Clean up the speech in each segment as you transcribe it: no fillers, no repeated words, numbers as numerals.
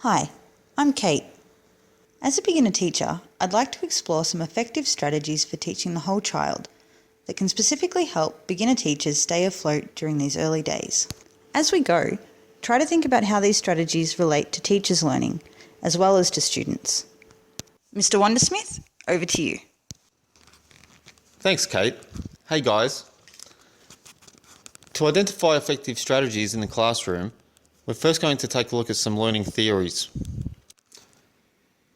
Hi, I'm Kate. As a beginner teacher, I'd like to explore some effective strategies for teaching the whole child that can specifically help beginner teachers stay afloat during these early days. As we go, try to think about how these strategies relate to teachers' learning, as well as to students. Mr. Wondersmith, over to you. Thanks, Kate. Hey guys. To identify effective strategies in the classroom, we're first going to take a look at some learning theories.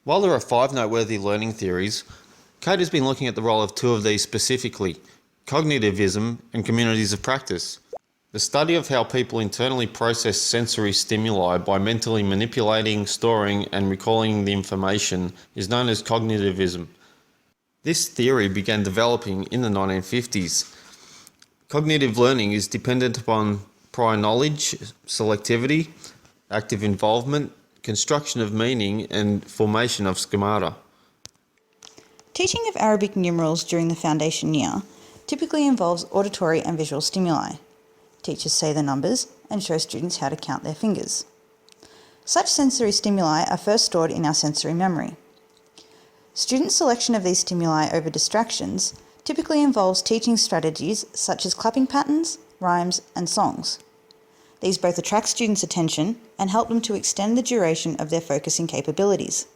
While there are 5 noteworthy learning theories, Kate has been looking at the role of 2 of these specifically, cognitivism and communities of practice. The study of how people internally process sensory stimuli by mentally manipulating, storing and recalling the information is known as cognitivism. This theory began developing in the 1950s. Cognitive learning is dependent upon prior knowledge, selectivity, active involvement, construction of meaning and formation of schemata. Teaching of Arabic numerals during the foundation year typically involves auditory and visual stimuli. Teachers say the numbers and show students how to count their fingers. Such sensory stimuli are first stored in our sensory memory. Student selection of these stimuli over distractions typically involves teaching strategies such as clapping patterns, rhymes, and songs. These both attract students' attention and help them to extend the duration of their focusing capabilities.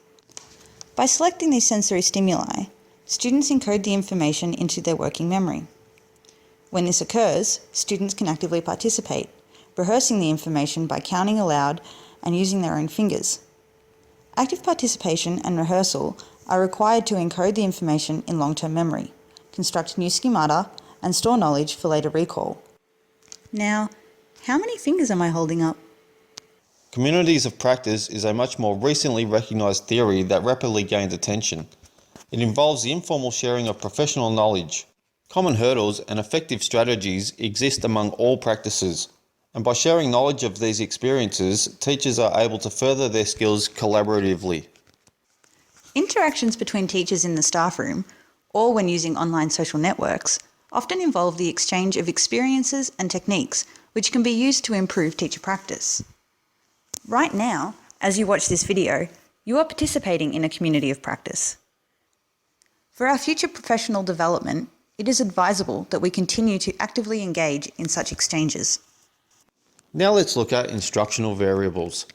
By selecting these sensory stimuli, students encode the information into their working memory. When this occurs, students can actively participate, rehearsing the information by counting aloud and using their own fingers. Active participation and rehearsal are required to encode the information in long-term memory, construct new schemata, and store knowledge for later recall. Now, how many fingers am I holding up? Communities of practice is a much more recently recognised theory that rapidly gained attention. It involves the informal sharing of professional knowledge. Common hurdles and effective strategies exist among all practices, and by sharing knowledge of these experiences, teachers are able to further their skills collaboratively. Interactions between teachers in the staff room, or when using online social networks, often involve the exchange of experiences and techniques which can be used to improve teacher practice. Right now, as you watch this video, you are participating in a community of practice. For our future professional development, it is advisable that we continue to actively engage in such exchanges. Now let's look at instructional variables.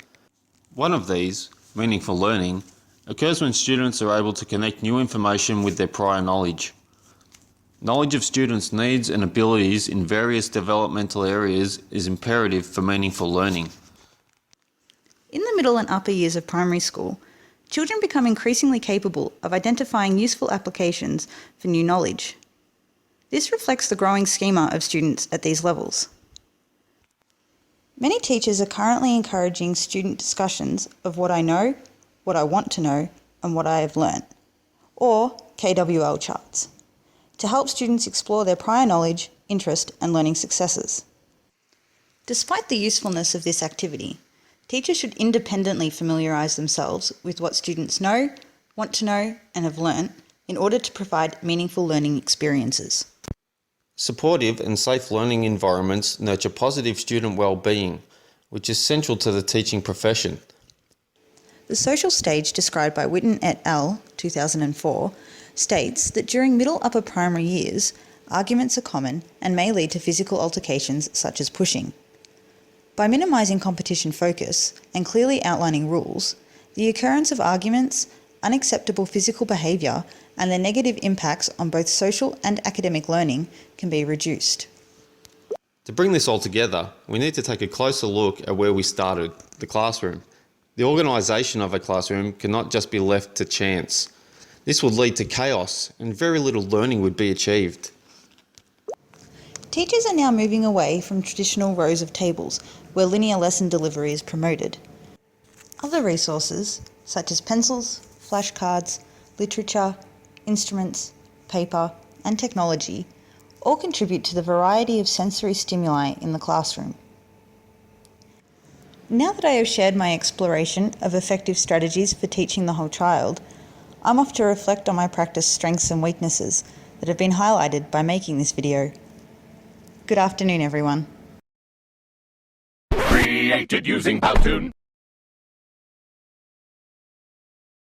One of these, meaningful learning, occurs when students are able to connect new information with their prior knowledge. Knowledge of students' needs and abilities in various developmental areas is imperative for meaningful learning. In the middle and upper years of primary school, children become increasingly capable of identifying useful applications for new knowledge. This reflects the growing schema of students at these levels. Many teachers are currently encouraging student discussions of what I know, what I want to know, and what I have learnt, or KWL charts, to help students explore their prior knowledge, interest, and learning successes. Despite the usefulness of this activity, teachers should independently familiarise themselves with what students know, want to know, and have learnt in order to provide meaningful learning experiences. Supportive and safe learning environments nurture positive student well-being, which is central to the teaching profession. The social stage described by Witten et al. 2004 states that during middle-upper primary years, arguments are common and may lead to physical altercations such as pushing. By minimising competition focus and clearly outlining rules, the occurrence of arguments, unacceptable physical behaviour, and their negative impacts on both social and academic learning can be reduced. To bring this all together, we need to take a closer look at where we started, the classroom. The organisation of a classroom cannot just be left to chance. This would lead to chaos and very little learning would be achieved. Teachers are now moving away from traditional rows of tables where linear lesson delivery is promoted. Other resources, such as pencils, flashcards, literature, instruments, paper, and technology, all contribute to the variety of sensory stimuli in the classroom. Now that I have shared my exploration of effective strategies for teaching the whole child, I'm off to reflect on my practice strengths and weaknesses that have been highlighted by making this video. Good afternoon, everyone. Created using Powtoon.